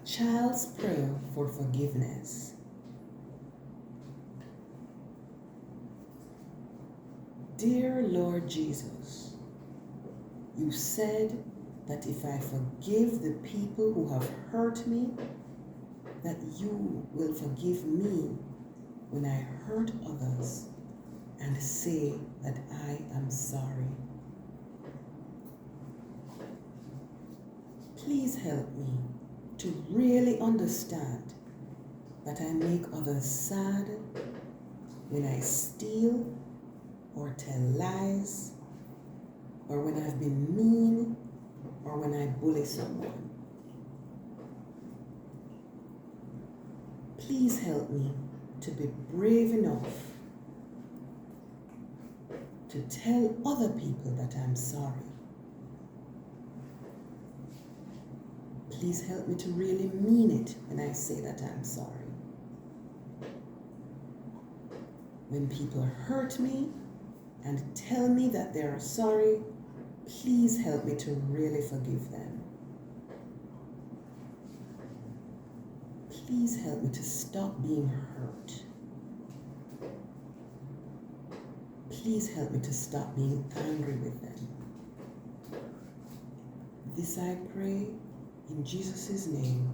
child's prayer for forgiveness. Dear Lord Jesus, you said that if I forgive the people who have hurt me, that you will forgive me when I hurt others and say that I am sorry. Please help me to really understand that I make others sad when I steal or tell lies, or when I've been mean, or when I bully someone. Please help me to be brave enough to tell other people that I'm sorry. Please help me to really mean it when I say that I'm sorry. When people hurt me and tell me that they are sorry, please help me to really forgive them. Please help me to stop being hurt. Please help me to stop being angry with them. This I pray in Jesus' name.